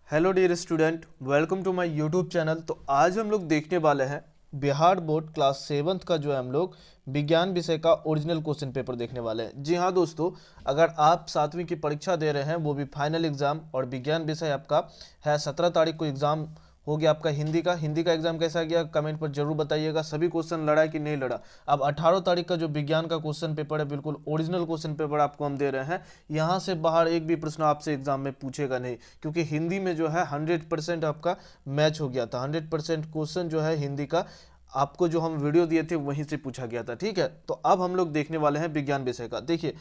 Hello dear student, welcome to my YouTube channel. तो आज हम लोग देखने वाले हैं बिहार बोर्ड क्लास 7th का जो है हम लोग विज्ञान विषय का ओरिजिनल क्वेश्चन पेपर देखने वाले हैं। जी हाँ दोस्तों, अगर आप 7वीं की परीक्षा दे रहे हैं, वो भी फाइनल एग्जाम, और विज्ञान विषय आपका है 17 तारीख को एग्जाम हो गया आपका हिंदी का एग्जाम कैसा गया कमेंट पर जरूर बताइएगा। सभी क्वेश्चन लड़ा कि नहीं लड़ा। अब 18 तारीख का जो विज्ञान का क्वेश्चन पेपर है, बिल्कुल ओरिजिनल क्वेश्चन पेपर आपको हम दे रहे हैं। यहाँ से बाहर एक भी प्रश्न आपसे एग्जाम में पूछेगा नहीं, क्योंकि हिंदी में जो है 100% आपका मैच हो गया था। 100% क्वेश्चन जो है हिंदी का आपको जो हम वीडियो दिए थे वहीं से पूछा गया था। ठीक है, तो अब हम लोग देखने वाले हैं विज्ञान विषय का। देखिए,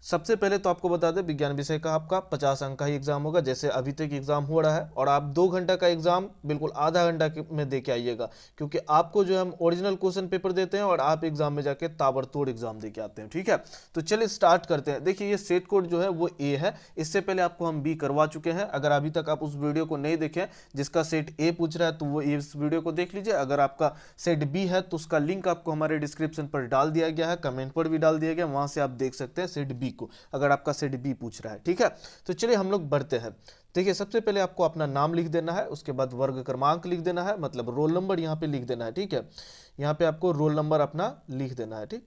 सबसे पहले तो आपको बता दें, विज्ञान विषय का आपका 50 अंक का ही एग्जाम होगा, जैसे अभी तक एग्जाम हो रहा है। और आप 2 घंटा का एग्जाम बिल्कुल आधा घंटा में दे के आइएगा, क्योंकि आपको जो है हम ओरिजिनल क्वेश्चन पेपर देते हैं और आप एग्जाम में जाके ताबड़तोड़ एग्जाम दे के आते हैं। ठीक है, तो चलिए स्टार्ट करते हैं। देखिए, ये सेट कोड जो है वो ए है। इससे पहले आपको हम बी करवा चुके हैं। अगर अभी तक आप उस वीडियो को नहीं देखें जिसका सेट ए पूछ रहा है, तो वो इस वीडियो को देख लीजिए। अगर आपका सेट बी है तो उसका लिंक आपको हमारे डिस्क्रिप्शन पर डाल दिया गया है, कमेंट पर भी डाल दिया गया, वहां से आप देख सकते हैं सेट बी को, अगर आपका सेट बी पूछ रहा है। ठीक है, तो चलिए हम लोग बढ़ते हैं। देखिए, सबसे पहले आपको अपना नाम लिख देना है, उसके बाद वर्ग क्रमांक लिख देना है, मतलब रोल नंबर यहाँ पे लिख देना है। ठीक है, यहाँ पे आपको रोल नंबर अपना लिख देना है। ठीक,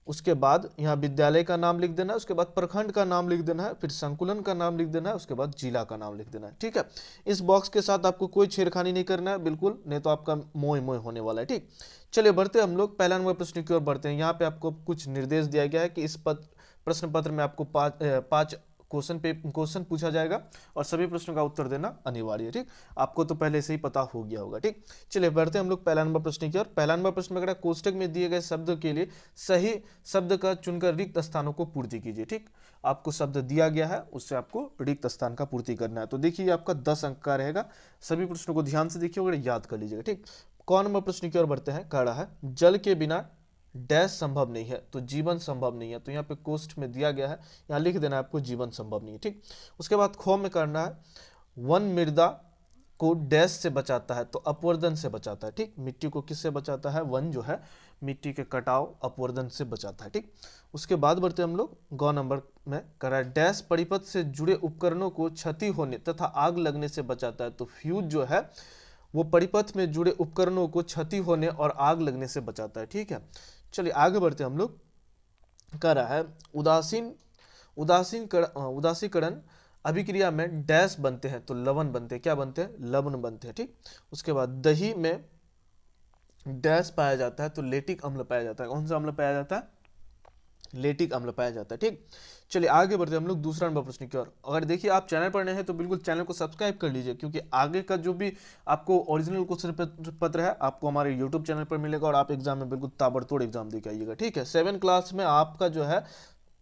उसके बाद यहाँ विद्यालय का नाम लिख देना है, उसके बाद प्रखंड का नाम लिख देना है, फिर संकुलन का नाम लिख देना है, उसके बाद जिला का नाम लिख देना है। ठीक है, इस बॉक्स के साथ आपको कोई छेड़खानी नहीं करना है बिल्कुल, नहीं तो आपका मोय मोय होने वाला है। ठीक, चलिए बढ़ते हैं हम लोग पहला नंबर प्रश्न की ओर बढ़ते हैं। यहाँ पे आपको कुछ निर्देश दिया गया है कि इस प्रश्न पत्र में आपको पांच क्वेश्चन पूछा जाएगा और सभी प्रश्नों का उत्तर देना अनिवार्य है। ठीक, आपको तो पहले से ही पता हो गया होगा। ठीक, चलिए बढ़ते हैं हम लोग पहला नंबर प्रश्न की ओर। पहला नंबर प्रश्न में कोष्टक में दिए गए शब्द के लिए सही शब्द का चुनकर रिक्त स्थानों को पूर्ति कीजिए। ठीक, आपको शब्द दिया गया है, उससे आपको रिक्त स्थान का पूर्ति करना है। तो देखिए, आपका 10 अंक का रहेगा। सभी प्रश्नों को ध्यान से देखिए और याद कर लीजिएगा। ठीक, कौन नंबर प्रश्न की ओर बढ़ते हैं। कह रहा है जल के बिना डैश संभव नहीं है, तो जीवन संभव नहीं है। तो यहाँ पे कोष्ठ में दिया गया है, यहाँ लिख देना है आपको जीवन संभव नहीं है। ठीक, उसके बाद ख में करना है वन मृदा को डैश से बचाता है, तो अपवर्दन से बचाता है। ठीक, मिट्टी को किससे बचाता है, वन जो है मिट्टी के कटाव अपवर्दन से बचाता है। ठीक, उसके बाद बढ़ते हम लोग ग नंबर में कर रहा है डैश परिपथ से जुड़े उपकरणों को क्षति होने तथा आग लगने से बचाता है। तो फ्यूज जो है वो परिपथ में जुड़े उपकरणों को क्षति होने और आग लगने से बचाता है। ठीक है, चलिए आगे बढ़ते हम लोग। कह रहा है उदासीकरण अभिक्रिया में डैश बनते हैं, तो लवण बनते हैं। क्या बनते हैं, लवण बनते हैं। ठीक, उसके बाद दही में डैश पाया जाता है, तो लेटिक अम्ल पाया जाता है। कौन सा अम्ल पाया जाता है, लेटिक अम्ल पाया जाता है। ठीक, चलिए आगे बढ़ते हम लोग दूसरा नंबर प्रश्न की ओर। अगर देखिए आप चैनल पर नए हैं तो बिल्कुल चैनल को सब्सक्राइब कर लीजिए, क्योंकि आगे का जो भी आपको ओरिजिनल क्वेश्चन पत्र है आपको हमारे यूट्यूब चैनल पर मिलेगा और आप एग्जाम में बिल्कुल ताबड़तोड़ एग्जाम दे के आइएगा। ठीक है, 7 क्लास में आपका जो है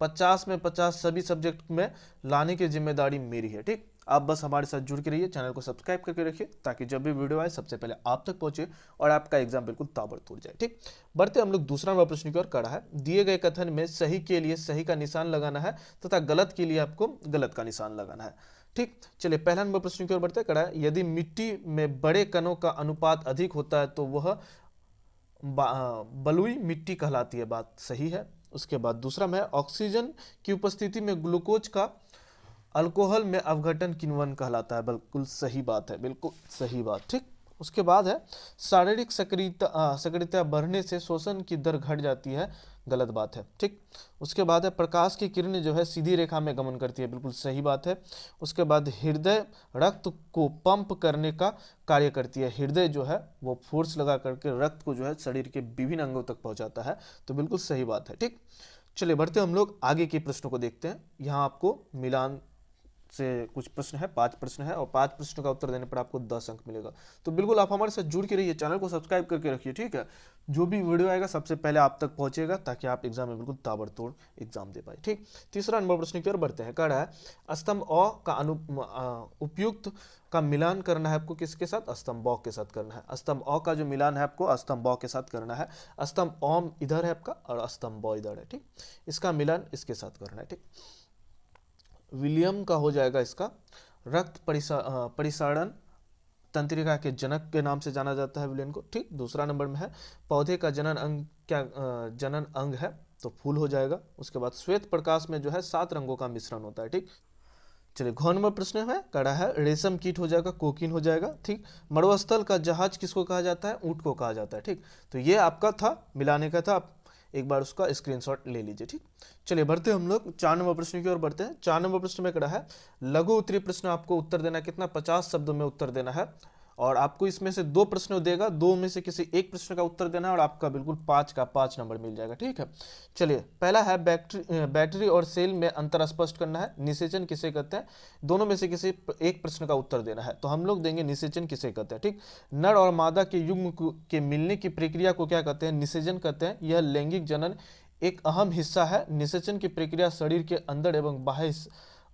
50 में 50 सभी सब्जेक्ट में लाने की जिम्मेदारी मेरी है। ठीक, आप बस हमारे साथ जुड़ के रहिए, चैनल को सब्सक्राइब करके रखिए, ताकि जब भी वीडियो आए सबसे पहले आप तक पहुंचे और आपका एग्जाम बिल्कुल ताबड़तोड़ जाए। ठीक, बढ़ते हम लोग दूसरा नंबर प्रश्न की ओर। कड़ा है दिए गए कथन में सही के लिए सही का निशान लगाना है तथा गलत के लिए आपको गलत का निशान लगाना है। ठीक, चलिए पहला नंबर प्रश्न की ओर बढ़ते। कड़ा है यदि मिट्टी में बड़े कणों का अनुपात अधिक होता है तो वह बलुई मिट्टी कहलाती है। बात सही है। उसके बाद दूसरा में ऑक्सीजन की उपस्थिति में ग्लूकोज का अल्कोहल में अवघटन किण्वन कहलाता है। बिल्कुल सही बात है, बिल्कुल सही बात। ठीक, उसके बाद है शारीरिक सक्रियता बढ़ने से शोषण की दर घट जाती है। गलत बात है। ठीक, उसके बाद है प्रकाश की किरणें जो है सीधी रेखा में गमन करती है। बिल्कुल सही बात है। उसके बाद हृदय रक्त को पंप करने का कार्य करती है। हृदय जो है वो फोर्स लगा करके रक्त को जो है शरीर के विभिन्न अंगों तक पहुंचाता है। तो बिल्कुल सही बात है। ठीक, चलिए बढ़ते हम लोग आगे के प्रश्नों को देखते हैं। यहाँ आपको मिलान से कुछ प्रश्न है, 5 प्रश्न है, और 5 प्रश्नों का उत्तर देने पर आपको 10 अंक मिलेगा। तो बिल्कुल आप हमारे साथ जुड़ के रहिए, चैनल को सब्सक्राइब करके रखिए। ठीक है, जो भी वीडियो आएगा सबसे पहले आप तक पहुंचेगा, ताकि आप एग्जाम में बिल्कुल ताबड़तोड़ एग्जाम दे पाए। ठीक, तीसरा नंबर प्रश्न की ओर बढ़ते हैं। कह रहा है स्तंभ अ का उपयुक्त का मिलान करना है आपको किसके साथ, स्तंभ ब के साथ करना है। स्तंभ अ का जो मिलान है आपको स्तंभ ब के साथ करना है। स्तंभ अ इधर है आपका और स्तंभ ब इधर है। ठीक, इसका मिलान इसके साथ करना है। ठीक, विलियम का हो जाएगा इसका रक्त परिसरण तंत्रिका के जनक के नाम से जाना जाता है विलियम को। ठीक, दूसरा नंबर में है पौधे का जनन अंग क्या जनन अंग है, तो फूल हो जाएगा। उसके बाद श्वेत प्रकाश में जो है 7 रंगों का मिश्रण होता है। ठीक, चलिए घ नंबर प्रश्न है, कड़ा है रेशम कीट हो जाएगा, कोकीन हो जाएगा। ठीक, मरुस्थल का जहाज किसको कहा जाता है? ऊंट को कहा जाता है। ठीक, तो ये आपका था, मिलाने का था, आप एक बार उसका स्क्रीनशॉट ले लीजिए। ठीक, चलिए बढ़ते हम लोग 4 नंबर प्रश्न की ओर बढ़ते हैं। 4 नंबर प्रश्न में कड़ा है लघु उत्तरीय प्रश्न, आपको उत्तर देना कितना? 50 शब्दों में उत्तर देना है, और आपको इसमें से 2 प्रश्न देगा, 2 में से किसी एक प्रश्न का उत्तर देना है, और आपका बिल्कुल 5 का 5 नंबर मिल जाएगा। ठीक है, चलिए पहला है बैटरी और सेल में अंतर स्पष्ट करना है। निषेचन किसे कहते हैं? दोनों में से किसी एक प्रश्न का उत्तर देना है, तो हम लोग देंगे निषेचन किसे कहते हैं। ठीक, नर और मादा के युग्म के मिलने की प्रक्रिया को क्या कहते हैं? निषेचन कहते हैं। यह लैंगिक जनन एक अहम हिस्सा है। निषेचन की प्रक्रिया शरीर के अंदर एवं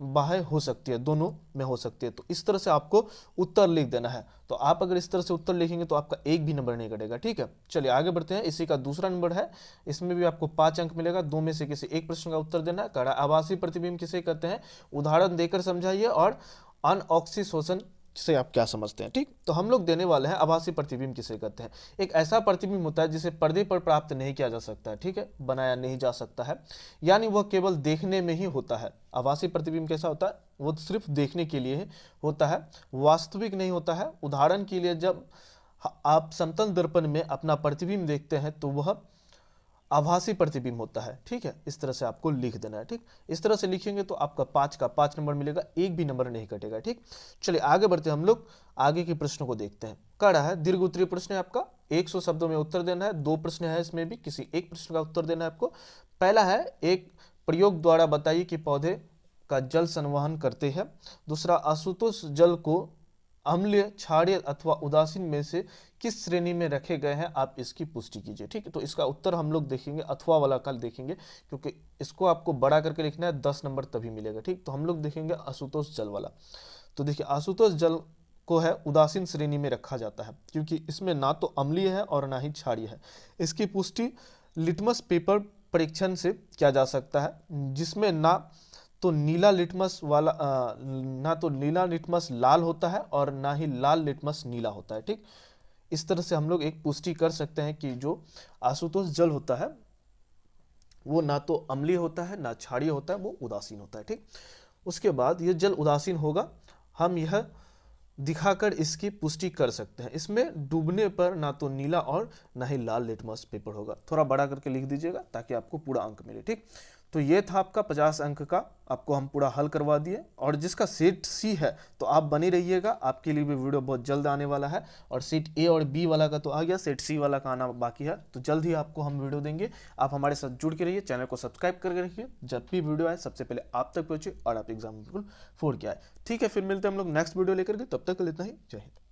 बाह्य हो सकती है, दोनों में हो सकती है। तो इस तरह से आपको उत्तर लिख देना है। तो आप अगर इस तरह से उत्तर लिखेंगे तो आपका एक भी नंबर नहीं कटेगा। ठीक है, चलिए आगे बढ़ते हैं। इसी का दूसरा नंबर है, इसमें भी आपको 5 अंक मिलेगा, 2 में से किसी एक प्रश्न का उत्तर देना है। कड़ा आभासी प्रतिबिंब किसे कहते हैं? उदाहरण देकर समझाइए, और अनऑक्सीशोषण से आप क्या समझते हैं। ठीक, तो हम लोग देने वाले हैं आभासी प्रतिबिंब किसे कहते हैं? एक ऐसा प्रतिबिंब होता है जिसे पर्दे पर प्राप्त नहीं किया जा सकता है। ठीक है, बनाया नहीं जा सकता है, यानी वह केवल देखने में ही होता है। आभासी प्रतिबिंब कैसा होता है? वो सिर्फ देखने के लिए होता है, वास्तविक नहीं होता है। उदाहरण के लिए जब आप समतल दर्पण में अपना प्रतिबिंब देखते हैं तो वह आभासी प्रतिबिंब होता है। ठीक है, इस तरह से आपको लिख देना है। ठीक, इस तरह से लिखेंगे तो आपका 5 का 5 नंबर मिलेगा, एक भी नंबर नहीं कटेगा। ठीक, चलिए आगे बढ़ते हैं, हम लोग आगे के प्रश्नों को देखते हैं। कड़ा है दीर्घ उत्तरीय प्रश्न है आपका, 100 शब्दों में उत्तर देना है। 2 प्रश्न है, इसमें भी किसी एक प्रश्न का उत्तर देना है आपको। पहला है, एक प्रयोग द्वारा बताइए कि पौधे का जल संवहन करते हैं। दूसरा, आशुतोष जल को अम्लीय, क्षारीय अथवा उदासीन में से किस श्रेणी में रखे गए हैं, आप इसकी पुष्टि कीजिए। ठीक है, तो इसका उत्तर हम लोग देखेंगे, अथवा वाला कल देखेंगे, क्योंकि इसको आपको बड़ा करके लिखना है, 10 नंबर तभी मिलेगा। ठीक, तो हम लोग देखेंगे आशुतोष जल वाला। तो देखिए आशुतोष जल को है उदासीन श्रेणी में रखा जाता है, क्योंकि इसमें ना तो अम्लीय है और ना ही क्षारीय है। इसकी पुष्टि लिटमस पेपर परीक्षण से किया जा सकता है, जिसमें ना तो नीला लिटमस लाल होता है और ना ही लाल लिटमस नीला होता है। ठीक, इस तरह से हम लोग एक पुष्टि कर सकते हैं कि जो आशुतोष जल होता है वो ना तो अम्लीय होता है ना क्षारीय होता है, वो उदासीन होता है। ठीक, उसके बाद ये जल उदासीन होगा, हम यह दिखाकर इसकी पुष्टि कर सकते हैं। इसमें डूबने पर ना तो नीला और ना ही लाल लिटमस पेपर होगा। थोड़ा बड़ा करके लिख दीजिएगा ताकि आपको पूरा अंक मिले। ठीक, तो ये था आपका 50 अंक का, आपको हम पूरा हल करवा दिए। और जिसका सेट सी है तो आप बने रहिएगा, आपके लिए भी वीडियो बहुत जल्द आने वाला है। और सेट ए और बी वाला का तो आ गया, सेट सी वाला का आना बाकी है, तो जल्द ही आपको हम वीडियो देंगे। आप हमारे साथ जुड़ के रहिए, चैनल को सब्सक्राइब करके रखिए, जब भी वीडियो आए सबसे पहले आप तक पहुंचे और आप एग्जाम बिल्कुल फोड़ के आए। ठीक है, फिर मिलते हैं हम लोग नेक्स्ट वीडियो लेकर के, तब तक के लिए इतना ही। जय हिंद।